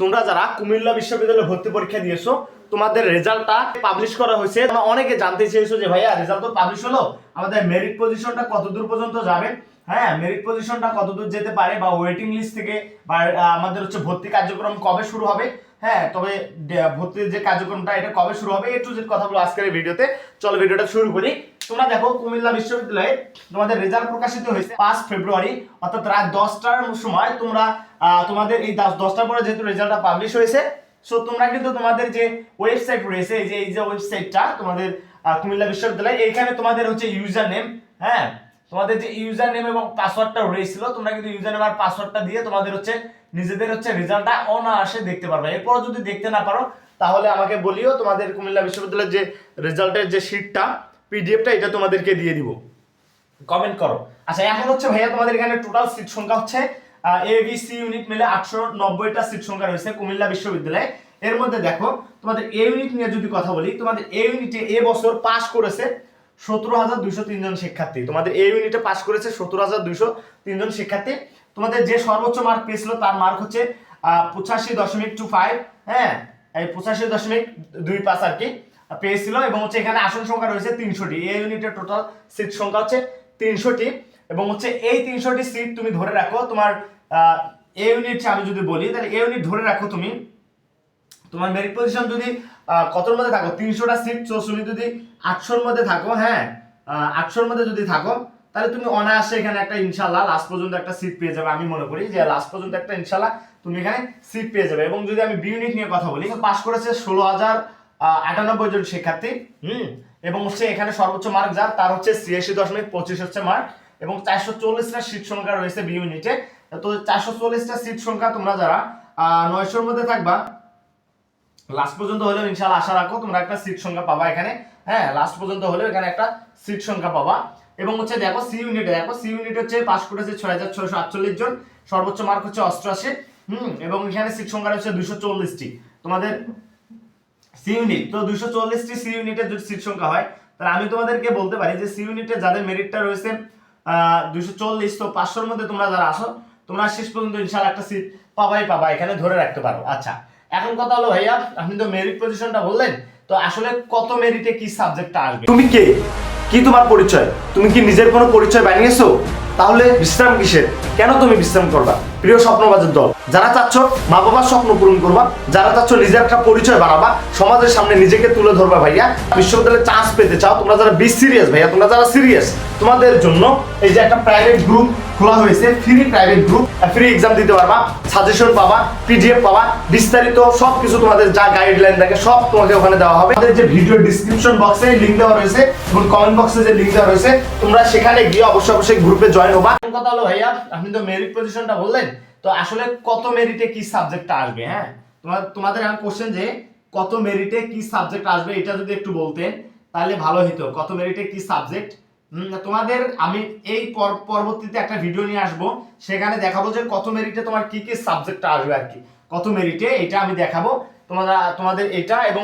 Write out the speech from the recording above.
তোমরা যারা কুমিল্লা বিশ্ববিদ্যালয়ে ভর্তি পরীক্ষা দিয়েছো তোমাদের রেজাল্টটা পাবলিশ করা হয়েছে। অনেকে জানতে চেয়েছো যে ভাইয়া রেজাল্ট তো পাবলিশ হলো, আমাদের মেরিট পজিশনটা কত দূর পর্যন্ত যাবে, হ্যাঁ মেরিট পজিশনটা কত দূর যেতে পারে, বা ওয়েটিং লিস্ট থেকে বা আমাদের ভর্তি কার্যক্রম কবে শুরু হবে, হ্যাঁ তবে ভর্তির যে কার্যক্রমটা এটা কবে শুরু হবে, একটু যে কথাগুলো আজকের এই ভিডিওতে। চলো ভিডিওটা শুরু করি। তোমরা দেখো কুমিল্লা বিশ্ববিদ্যালয়ে তোমাদের রেজাল্ট প্রকাশিত হয়েছে 5 ফেব্রুয়ারি, অর্থাৎ রাত 10টার সময়। তোমরা তোমাদের এই 10টার পরে যেহেতু রেজাল্টটা পাবলিশ হয়েছে, সো তোমরা কিন্তু তোমাদের যে ওয়েবসাইট রয়েছে, এই যে ওয়েবসাইটটা তোমাদের কুমিল্লা বিশ্ববিদ্যালয়, এইখানে তোমাদের ইউজার নেম, হ্যাঁ তোমাদের যে ইউজার নেম এবং পাসওয়ার্ডটা রয়েছিল, তোমরা কিন্তু ইউজার নেম আর পাসওয়ার্ডটা দিয়ে তোমাদের নিজেদের রেজাল্টটা অনায়াসে দেখতে পারবে। এরপর যদি দেখতে না পারো তাহলে আমাকে বলিও, তোমাদের কুমিল্লা বিশ্ববিদ্যালয়ের যে রেজাল্টের যে শিটটা পিডিএফটা এটা তোমাদেরকে দিয়ে দিব, কমেন্ট করো। আচ্ছা এখন ভাইয়া তোমাদের এখানে টোটাল সিট সংখ্যা এ বি সি ইউনিট মিলে 890টা সিট সংখ্যা রয়েছে কুমিল্লা বিশ্ববিদ্যালয়ে। এর মধ্যে দেখো তোমাদের এ ইউনিট নিয়ে যদি কথা বলি, তোমাদের এ ইউনিটে এ বছর পাস করেছে 17,203 জন শিক্ষার্থী। তোমাদের এ ইউনিটে পাস করেছে 17,203 জন শিক্ষার্থী। তোমাদের যে সর্বোচ্চ মার্ক পেয়েছিল তার মার্ক 85.25, হ্যাঁ এই 85.25 আর কি পেয়েছিল। এবং এখানে আসন সংখ্যা রয়েছে 300টি। এ ইউনিটের টোটাল সিট সংখ্যা 300টি। এবং এই 300টি সিট তুমি ধরে রাখো তোমার এ ইউনিট। আমি যদি বলি তাহলে এ ইউনিট ধরে রাখো তুমি, তোমার মেরিট পজিশন যদি কতর মধ্যে থাকো, 300টা সিট, তুমি যদি 800-র মধ্যে থাকো, হ্যাঁ 800-র মধ্যে যদি থাকো, তাহলে তুমি অনায়াসে এখানে একটা ইনশাআল্লাহ লাস্ট পর্যন্ত একটা সিট পেয়ে যাবে। আমি মনে করি যে লাস্ট পর্যন্ত একটা ইনশাআল্লাহ তুমি এখানে সিট পেয়ে যাবে। এবং যদি আমি বি ইউনিট নিয়ে কথা বলি, পাস করেছে 16,098 জন শিক্ষার্থী। এবং এখানে সর্বোচ্চ মার্ক যার তার 86.25 মার্ক। এবং 440টা সিট সংখ্যা রয়েছে বি ইউনিটে। তো 440টা সিট সংখ্যা তোমরা যারা 900-র মধ্যে থাকবা, লাস্ট পর্যন্ত হলেও ইনশাআল্লাহ আশা রাখো তোমরা একটা সিট সংখ্যা পাবা এখানে, হ্যাঁ লাস্ট পর্যন্ত হলেও এখানে একটা সিট সংখ্যা পাবা। এবং দেখো সি ইউনিটে, সি ইউনিটে পাস করেছে 6,648 জন, সর্বোচ্চ মার্ক 88। এবং এখানে সিট সংখ্যা রয়েছে 240টি। তোমাদের সি ইউনিট তো 240টি সি ইউনিটের যদি সিট সংখ্যা হয়, তাহলে আমি তোমাদেরকে বলতে পারি যে সি ইউনিটে যাদের মেরিটটা রয়েছে 240, তো 500-র মধ্যে তোমরা যারা আসো, তোমরা শেষ পর্যন্ত ইনশাআল্লাহ একটা সিট পাবা, এখানে ধরে রাখতে পারো। আচ্ছা এখন কথা হলো ভাইয়া, আপনি তো মেরিট পজিশনটা বললেন, তো আসলে কত মেরিটে কি সাবজেক্টটা আসবে, তুমি কে, কি তোমার পরিচয়, তুমি কি নিজের কোনো পরিচয় বানিয়েছো? তাহলে বিশ্রাম কিসের, কেন তুমি বিশ্রাম করবা? প্রিয় স্বপ্নবাজের দল, যারা চাচ্ছ মা বাবার স্বপ্ন পূরণ করবা, যারা চাচ্ছ নিজের একটা পরিচয় বানাবা, সমাজের সামনে নিজেকে তুলে ধরবা ভাইয়া, বিশ্ববিদ্যালয়ে চান্স পেতে চাও, তোমরা যারা সিরিয়াস ভাইয়া, তোমরা যারা সিরিয়াস, তোমাদের জন্য এই যে একটা প্রাইভেট গ্রুপ খোলা হয়েছে, free private group, free exam দিতে পারবা, সাজেশন পাবা, পিডিএফ পাবা, বিস্তারিত সবকিছু তোমাদের যা গাইডলাইন থাকে সব তোমাকে ওখানে দেওয়া হবে। আমাদের যে ভিডিও ডেসক্রিপশন বক্সে লিংক দেওয়া রয়েছে এবং কমেন্ট বক্সে যে লিংক দেওয়া রয়েছে, তোমরা সেখানে গিয়ে অবশ্যই গ্রুপে জয়েন হবা। কথা হলো ভাইয়া, আপনি তো মেরিট পজিশনটা বললেন, তো আসলে কত মেরিটে কি সাবজেক্টটা আসবে? হ্যাঁ তোমাদের আমি কোশ্চেন যে কত মেরিটে কি সাবজেক্ট আসবে, এটা যদি একটু বলতেন তাহলে ভালো হতো। কত মেরিটে কি সাবজেক্ট তোমাদের, আমি এই পরবর্তীতে একটা ভিডিও নিয়ে আসবো, সেখানে দেখাবো যে কত মেরিটে তোমার কি কি সাবজেক্টটা আসবে আর কি, কত মেরিটে এটা আমি দেখাবো তোমাদের এটা। এবং